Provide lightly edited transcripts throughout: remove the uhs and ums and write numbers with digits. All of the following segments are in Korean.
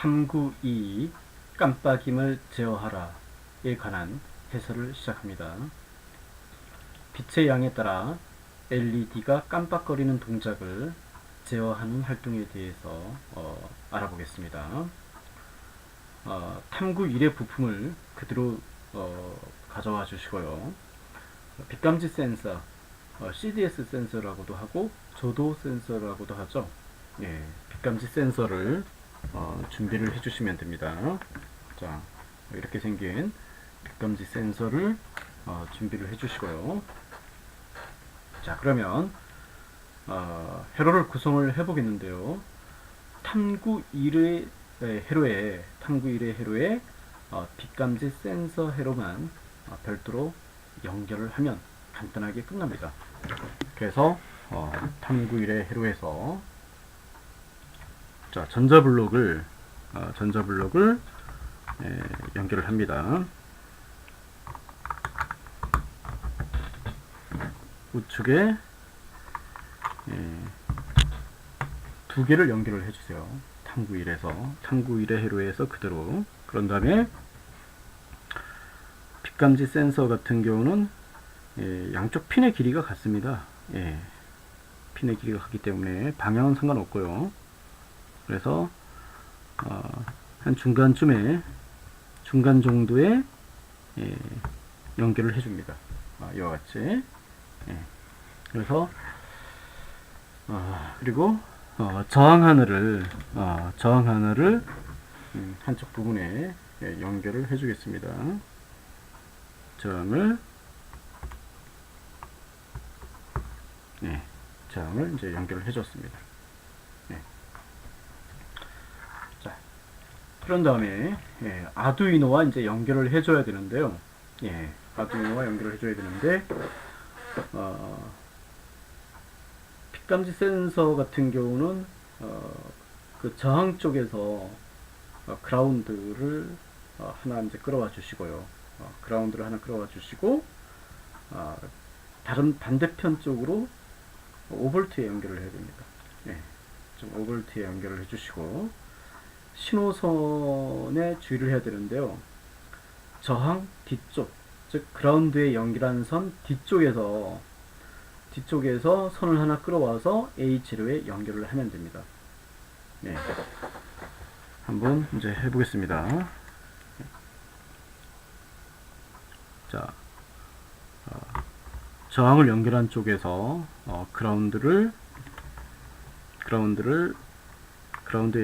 탐구 2 깜빡임을 제어하라에 관한 해설을 시작합니다. 빛의 양에 따라 LED가 깜빡거리는 동작을 제어하는 활동에 대해서 알아보겠습니다. 탐구 1의 부품을 그대로 가져와 주시고요. 빛감지 센서, CDS 센서라고도 하고 조도 센서라고도 하죠. 예, 빛감지 센서를 준비를 해주시면 됩니다. 자, 이렇게 생긴 빛감지 센서를 준비를 해주시고요. 자, 그러면 회로를 구성을 해보겠는데요. 탐구 1의 회로에 빛감지 센서 회로만 별도로 연결을 하면 간단하게 끝납니다. 그래서 탐구 1의 회로에서 자, 전자블록을 연결을 합니다. 우측에 두 개를 연결을 해주세요. 탐구 1의 회로에서 그대로. 그런 다음에 빛감지 센서 같은 경우는 양쪽 핀의 길이가 같습니다. 핀의 길이가 같기 때문에 방향은 상관없고요. 그래서 한 중간 정도에 연결을 해줍니다. 이와 같이. 그래서 그리고 저항 하나를 한쪽 부분에 연결을 해주겠습니다. 저항을 이제 연결을 해줬습니다. 자, 그런 다음에 아두이노와 이제 연결을 해줘야 되는데요. 아두이노와 연결을 해줘야 되는데 빛감지 센서 같은 경우는 그 저항 쪽에서 그라운드를 하나 이제 끌어와 주시고요. 그라운드를 하나 끌어와 주시고 다른 반대편 쪽으로 5V에 연결을 해야 됩니다. 좀 5V에 연결을 해주시고 신호선에 주의를 해야 되는데요. 저항 뒤쪽, 즉 그라운드에 연결한 선 뒤쪽에서 선을 하나 끌어와서 H로에 연결을 하면 됩니다. 한번 이제 해보겠습니다. 자, 저항을 연결한 쪽에서 그라운드에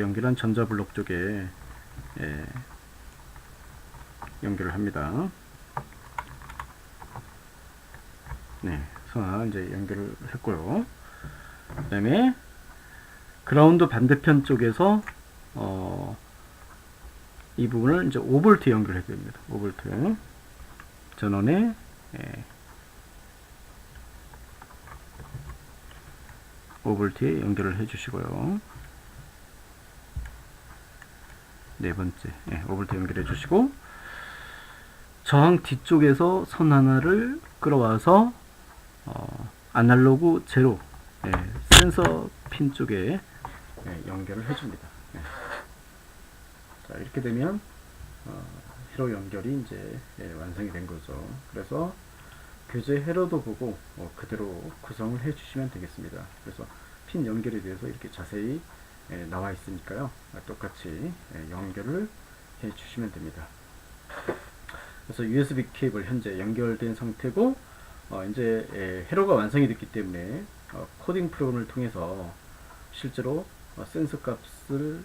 연결한 전자블록 쪽에 연결을 합니다. 선 이제 연결을 했고요. 그 다음에 그라운드 반대편 쪽에서 이 부분을 이제 5V 연결해야 됩니다. 5V 전원에 5V에 연결을 해주시고요. 네 번째 5V 연결해 주시고 저항 뒤쪽에서 선 하나를 끌어와서 아날로그 제로 센서 핀 쪽에 연결을 해줍니다. 자, 이렇게 되면 회로 연결이 이제 완성이 된 거죠. 그래서 교재 회로도 보고 그대로 구성을 해 주시면 되겠습니다. 그래서 핀 연결에 대해서 이렇게 자세히 나와 있으니까요. 똑같이 연결을 해 주시면 됩니다. 그래서 USB 케이블 현재 연결된 상태고 이제 회로가 완성이 됐기 때문에 코딩 프로그램을 통해서 실제로 센서 값을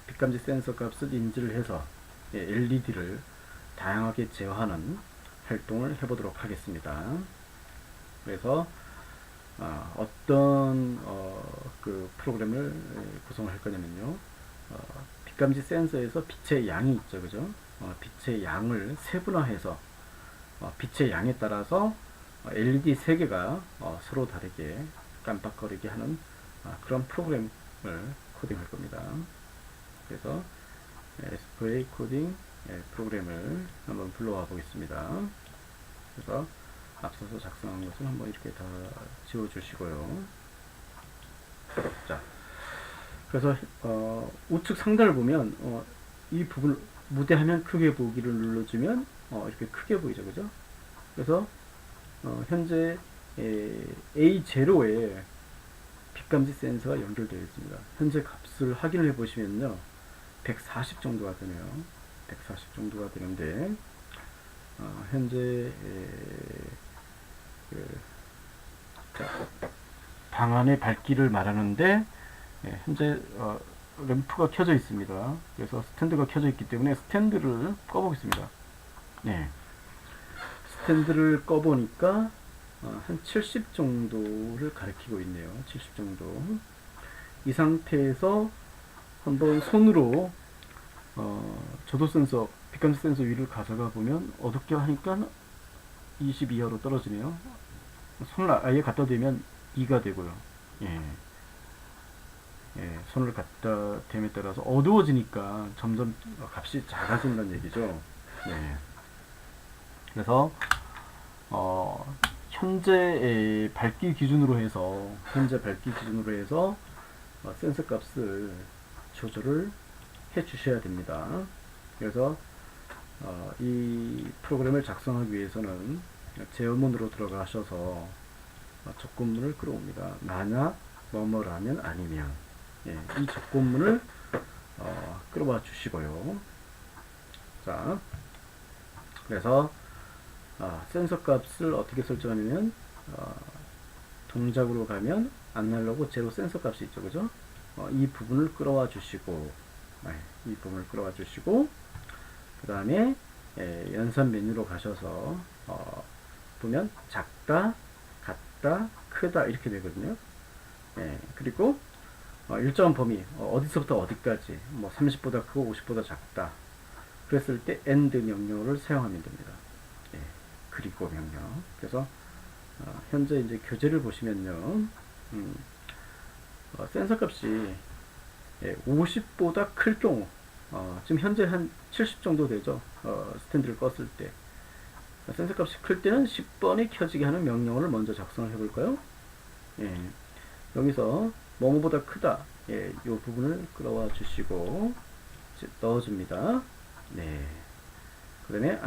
빛감지 센서 값을 인지를 해서 LED를 다양하게 제어하는 활동을 해보도록 하겠습니다. 그래서 어떤 그 프로그램을 구성을 할 거냐면요. 빛감지 센서에서 빛의 양이 있죠, 그죠? 빛의 양을 세분화해서 빛의 양에 따라서 LED 3개가 서로 다르게 깜빡거리게 하는 그런 프로그램을 코딩할 겁니다. 그래서 SVA 코딩 프로그램을 한번 불러와 보겠습니다. 그래서 앞서서 작성한 것을 한번 이렇게 다 지워주시고요. 자, 그래서 우측 상단을 보면 이 부분 무대화면 크게 보기를 눌러주면 이렇게 크게 보이죠, 그죠? 그래서 현재 A0에 빛감지 센서가 연결되어 있습니다. 현재 값을 확인을 해보시면요, 140 정도가 되네요. 140 정도가 되는데 현재 그, 방안의 밝기를 말하는데 현재 램프가 켜져 있습니다. 그래서 스탠드가 켜져 있기 때문에 스탠드를 꺼보겠습니다. 네, 스탠드를 꺼보니까 한 70 정도를 가리키고 있네요. 70 정도. 이 상태에서 한번 손으로 저도 센서, 빛감지 센서 위를 가져가 보면 어둡게 하니까 20 이하로 떨어지네요. 손을 아예 갖다 대면 2가 되고요. 예. 예, 손을 갖다 댐에 따라서 어두워지니까 점점 값이 작아진다는 얘기죠. 예. 그래서 현재 밝기 기준으로 해서 센서 값을 조절을 해 주셔야 됩니다. 그래서 이 프로그램을 작성하기 위해서는 제어문으로 들어가셔서 조건문을 끌어옵니다. 만약 뭐뭐라면 아니면, 예, 이 조건문을 끌어와 주시고요. 자, 그래서 센서 값을 어떻게 설정하냐면 동작으로 가면 아날로그 제로 센서 값이 있죠, 그죠? 이 부분을 끌어와 주시고, 이 부분을 끌어와 주시고, 그 다음에 연산 메뉴로 가셔서 보면 작다, 같다, 크다 이렇게 되거든요. 그리고 일정한 범위, 어디서부터 어디까지, 뭐 30보다 크고 50보다 작다. 그랬을 때 AND 명령어를 사용하면 됩니다. 그리고 명령. 그래서 현재 이제 교재를 보시면요, 센서 값이 50보다 클 경우, 지금 현재 한 70 정도 되죠. 스탠드를 껐을 때. 센서 값이 클 때는 10번이 켜지게 하는 명령어를 먼저 작성을 해볼까요? 여기서 뭐뭐보다 크다, 이 부분을 끌어와 주시고 넣어줍니다. 네. 그 다음에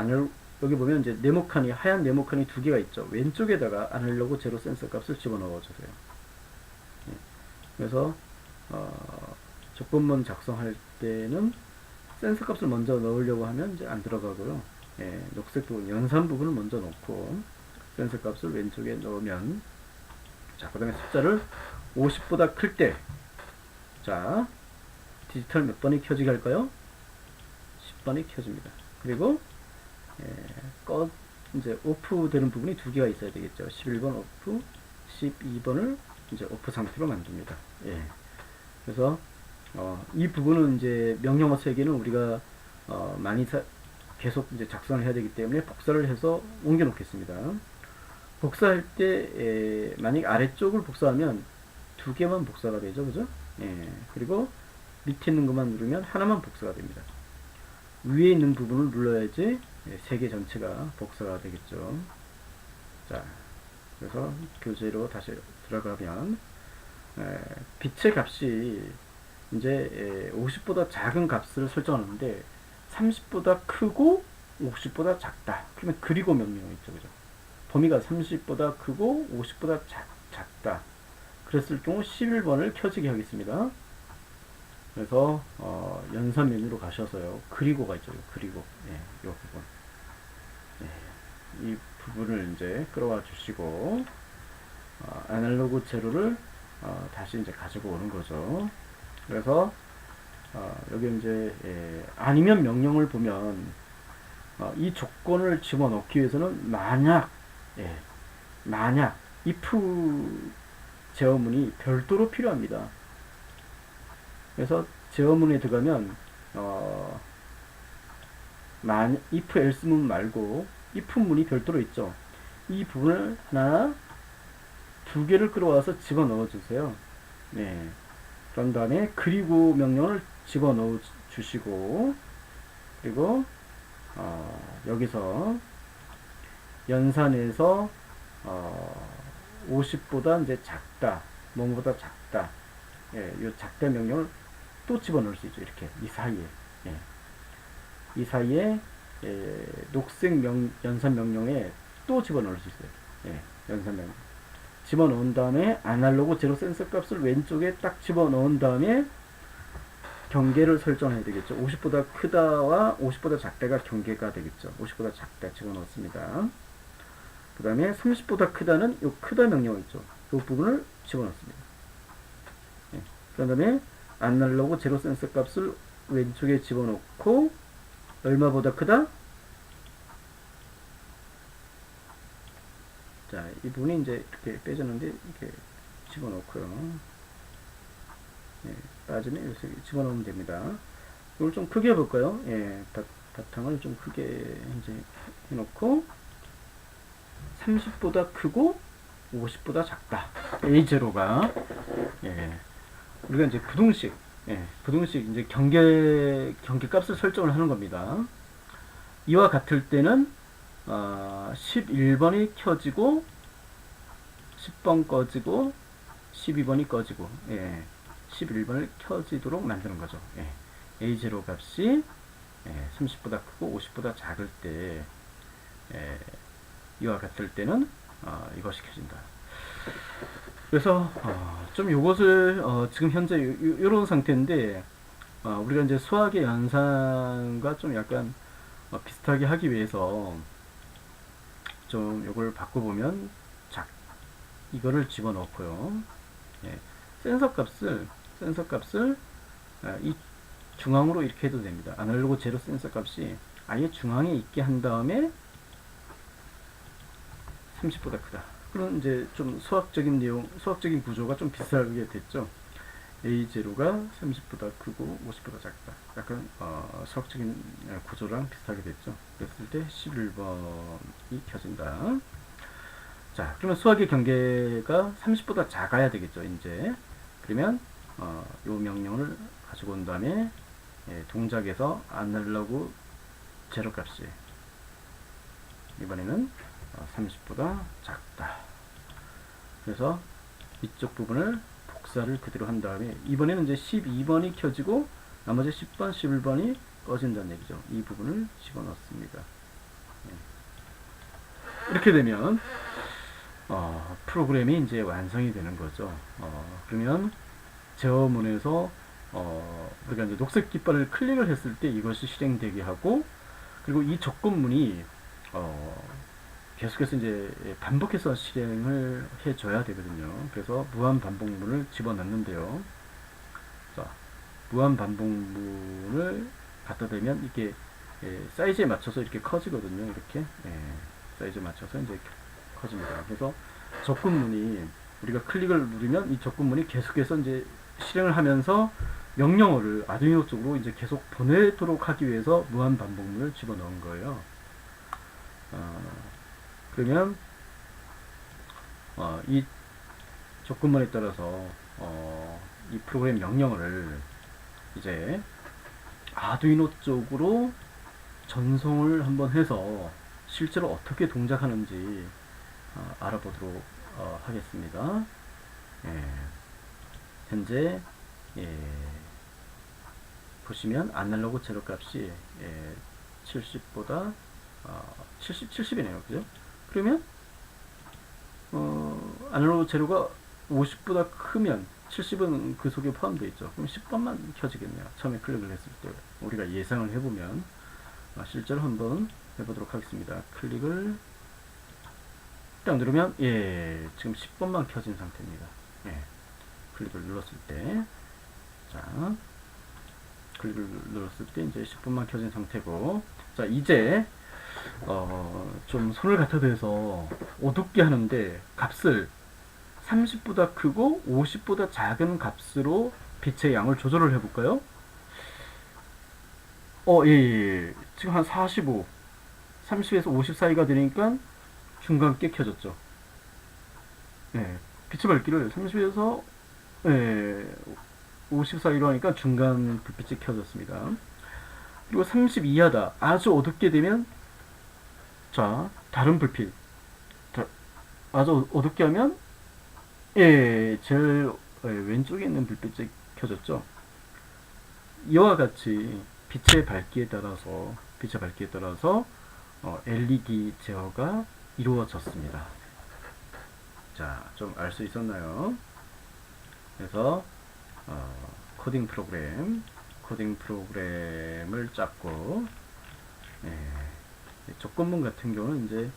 여기 보면 이제 네모칸이, 하얀 네모칸이 두 개가 있죠. 왼쪽에다가 아날로그 제로 센서 값을 집어넣어 주세요. 그래서 조건문 작성할 때는 센서 값을 먼저 넣으려고 하면 이제 안 들어가고요. 녹색 부분, 연산 부분을 먼저 넣고 센서 값을 왼쪽에 넣으면, 자, 그 다음에 숫자를 50보다 클 때, 자, 디지털 몇 번이 켜지게 할까요? 10번이 켜집니다. 그리고 이제 오프 되는 부분이 두 개가 있어야 되겠죠. 11번 오프, 12번을 이제 오프 상태로 만듭니다. 그래서 이 부분은 이제 명령어 세 개는 우리가 많이 계속 이제 작성을 해야 되기 때문에 복사를 해서 옮겨 놓겠습니다. 복사할 때 만약 아래쪽을 복사하면 두 개만 복사가 되죠, 그죠? 그리고 밑에 있는 것만 누르면 하나만 복사가 됩니다. 위에 있는 부분을 눌러야지 세 개 전체가 복사가 되겠죠. 자, 그래서 교재로 다시 들어가면 빛의 값이 이제 50보다 작은 값을 설정하는데 30보다 크고 50보다 작다. 그러면 그리고 명령어 있죠, 그죠? 범위가 30보다 크고 50보다 작다. 그랬을 경우 11번을 켜지게 하겠습니다. 그래서 연산 메뉴로 가셔서요, 그리고가 있죠. 그리고 이 부분, 이 부분을 이제 끌어와 주시고 아날로그 제로를 다시 이제 가지고 오는 거죠. 그래서 여기 이제 아니면 명령을 보면 이 조건을 집어넣기 위해서는 만약 if 제어문이 별도로 필요합니다. 그래서 제어문에 들어가면 if else 문 말고 if 문이 별도로 있죠. 이 부분을 하나, 두 개를 끌어와서 집어넣어 주세요. 그런 다음에 그리고 명령을 집어넣어 주시고, 그리고 여기서 연산에서 50보다 이제 작다, 뭐보다 작다, 이 작다 명령을 또 집어넣을 수 있죠. 이렇게 이 사이에 예, 이 사이에 녹색 연산 명령에 또 집어넣을 수 있어요. 연산 명령 집어넣은 다음에 아날로그 제로 센서 값을 왼쪽에 딱 집어넣은 다음에 경계를 설정해야 되겠죠. 50보다 크다와 50보다 작다가 경계가 되겠죠. 50보다 작다 집어넣습니다. 그 다음에 30보다 크다는 요 크다 명령 있죠. 이 부분을 집어넣습니다. 그 다음에 아날로그 제로 센서 값을 왼쪽에 집어넣고 얼마보다 크다? 자, 이 부분이 이제 이렇게 빼졌는데 이렇게 집어넣고요. 빠지면 여기서 집어넣으면 됩니다. 이걸 좀 크게 해볼까요? 바탕을 좀 크게 이제 해놓고 30보다 크고 50보다 작다. A0가 우리가 이제 부등식 이제 경계 값을 설정을 하는 겁니다. 이와 같을 때는 11번이 켜지고 10번 꺼지고 12번이 꺼지고 11번을 켜지도록 만드는 거죠. A0 값이 30보다 크고 50보다 작을 때 이와 같을 때는 이것이 켜진다. 그래서 좀 요것을 지금 현재 이런 상태인데 우리가 이제 수학의 연산과 좀 약간 비슷하게 하기 위해서 좀 요걸 바꿔보면 이거를 집어넣고요. 센서 값을 이 중앙으로 이렇게 해도 됩니다. 아날로그 제로 센서 값이 아예 중앙에 있게 한 다음에 30보다 크다. 그럼 이제 좀 수학적인 구조가 좀 비슷하게 됐죠. A0가 30보다 크고 50보다 작다. 약간 수학적인 구조랑 비슷하게 됐죠. 그랬을 때 11번이 켜진다. 자, 그러면 수학의 경계가 30보다 작아야 되겠죠. 이제 그러면 이 명령을 가지고 온 다음에 동작에서 아날로그 제로 값이 이번에는 30보다 작다. 그래서 이쪽 부분을 복사를 그대로 한 다음에 이번에는 이제 12번이 켜지고 나머지 10번, 11번이 꺼진다는 얘기죠. 이 부분을 집어넣습니다. 이렇게 되면 프로그램이 이제 완성이 되는 거죠. 그러면 제어문에서 우리가 이제 녹색 깃발을 클릭을 했을 때 이것이 실행되게 하고, 그리고 이 조건문이 계속해서 이제 반복해서 실행을 해줘야 되거든요. 그래서 무한 반복문을 집어넣는데요. 자, 무한 반복문을 갖다 대면 이게 사이즈에 맞춰서 이렇게 커지거든요. 이렇게 사이즈에 맞춰서 이제 커집니다. 그래서 접근문이 우리가 클릭을 누르면 이 접근문이 계속해서 이제 실행을 하면서 명령어를 아두이노 쪽으로 이제 계속 보내도록 하기 위해서 무한 반복문을 집어넣은 거예요. 그러면 이 접근문에 따라서 이 프로그램 명령어를 이제 아두이노 쪽으로 전송을 한번 해서 실제로 어떻게 동작하는지 알아보도록 하겠습니다. 현재 보시면 아날로그 제로 값이 70보다 70이네요. 그죠? 그러면 아날로그 제로가 50보다 크면 70은 그 속에 포함되어 있죠. 그럼 10번만 켜지겠네요. 처음에 클릭을 했을 때 우리가 예상을 해보면 실제로 한번 해보도록 하겠습니다. 클릭을 딱 누르면 지금 10번만 켜진 상태입니다. 클릭을 눌렀을 때 클릭을 눌렀을 때 이제 10번만 켜진 상태고, 자 이제 좀 손을 갖다 대서 어둡게 하는데 값을 30보다 크고 50보다 작은 값으로 빛의 양을 조절을 해볼까요? 지금 한 45, 30에서 50 사이가 되니까 중간께 켜졌죠. 빛의 밝기를 30에서 50 사이로 하니까 중간 불빛이 켜졌습니다. 그리고 30 이하다, 아주 어둡게 되면 다른 불빛, 아주 어둡게 하면 제일 왼쪽에 있는 불빛이 켜졌죠. 이와 같이 빛의 밝기에 따라서 LED 제어가 이루어졌습니다. 자, 좀 알 수 있었나요? 그래서 코딩 프로그램을 짰고, 조건문 같은 경우는 이제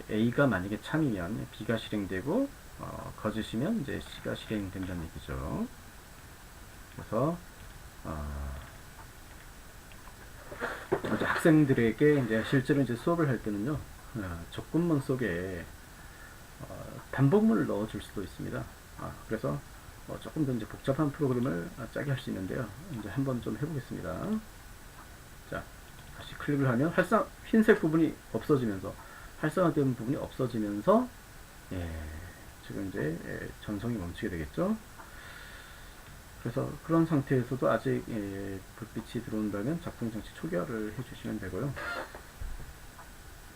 A가 만약에 참이면 B가 실행되고 거짓이면 이제 C가 실행된다는 얘기죠. 그래서 이제 학생들에게 이제 실제로 이제 수업을 할 때는요, 조건문 속에 반복문을 넣어줄 수도 있습니다. 그래서 조금 더 이제 복잡한 프로그램을 짜게 할 수 있는데요. 이제 한번 좀 해보겠습니다. 자, 다시 클릭을 하면 흰색 부분이 없어지면서 활성화된 부분이 없어지면서 지금 이제 전송이 멈추게 되겠죠. 그래서 그런 상태에서도 아직 불빛이 들어온다면 작동 장치 초기화를 해주시면 되고요.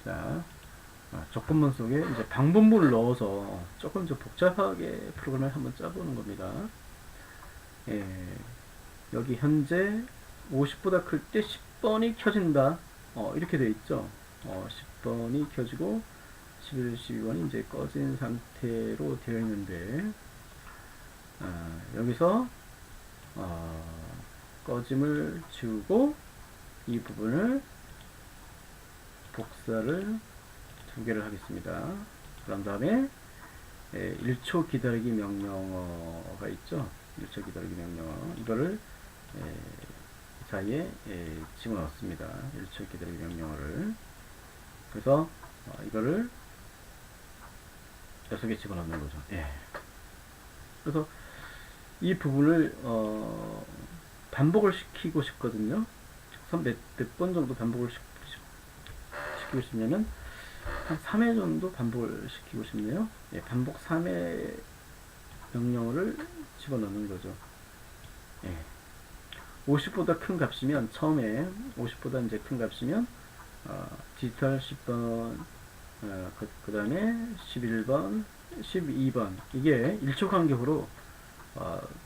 자, 조건문 속에 이제 방분모를 넣어서 조금 더 복잡하게 프로그램을 한번 짜보는 겁니다. 여기 현재 50보다 클 때 10번이 켜진다. 이렇게 되어 있죠. 10번이 켜지고 11, 12번이 이제 꺼진 상태로 되어 있는데, 여기서 꺼짐을 지우고 이 부분을 복사를 2개를 하겠습니다. 그런 다음에 1초 기다리기 명령어가 있죠. 1초 기다리기 명령어, 이거를 사이에 집어넣습니다. 1초 기다리기 명령어를. 그래서 이거를 6개 집어넣는 거죠. 그래서 이 부분을 반복을 시키고 싶거든요. 몇 번 정도 반복을 시키고 싶냐면 한 3회 정도 반복을 시키고 싶네요. 반복 3회 명령어를 집어넣는 거죠. 50보다 큰 값이면, 처음에 50보다 이제 큰 값이면 디지털 10번, 그 다음에 11번, 12번, 이게 1초 간격으로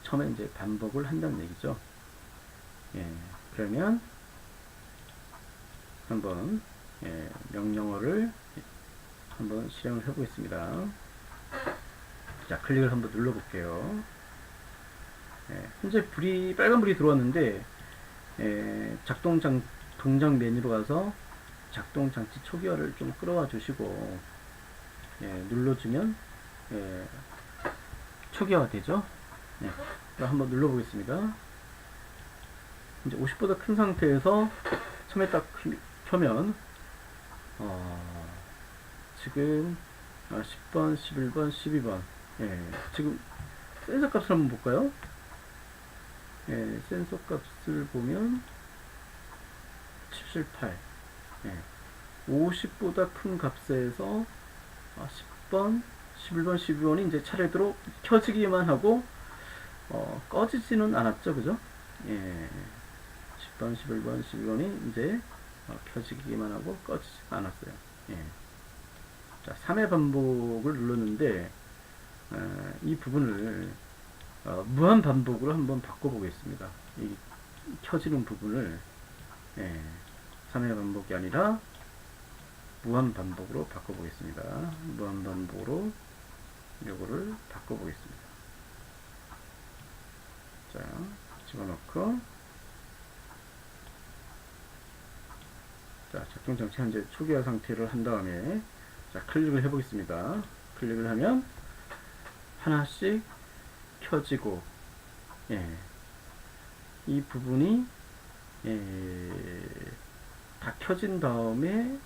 처음에 이제 반복을 한다는 얘기죠. 그러면 한번 명령어를 한번 실행을 해보겠습니다. 자, 클릭을 한번 눌러볼게요. 현재 빨간불이 들어왔는데, 동작 메뉴로 가서 작동장치 초기화를 좀 끌어와 주시고, 눌러주면 초기화가 되죠. 한번 눌러보겠습니다. 이제 50보다 큰 상태에서 처음에 딱 켜면 지금 10번, 11번, 12번, 지금 센서 값을 한번 볼까요? 센서 값을 보면 778, 50보다 큰 값에서 10번, 11번, 12번이 이제 차례대로 켜지기만 하고 꺼지지는 않았죠, 그죠? 10번, 11번, 12번이 이제 켜지기만 하고 꺼지지 않았어요. 자, 3회 반복을 눌렀는데 이 부분을 무한 반복으로 한번 바꿔보겠습니다. 이 켜지는 부분을 3회 반복이 아니라 무한 반복으로 바꿔보겠습니다. 무한 반복으로 요거를 바꿔보겠습니다. 자, 집어넣고, 자, 작동장치 현재 초기화 상태를 한 다음에, 자, 클릭을 해보겠습니다. 클릭을 하면 하나씩 켜지고, 이 부분이 다 켜진 다음에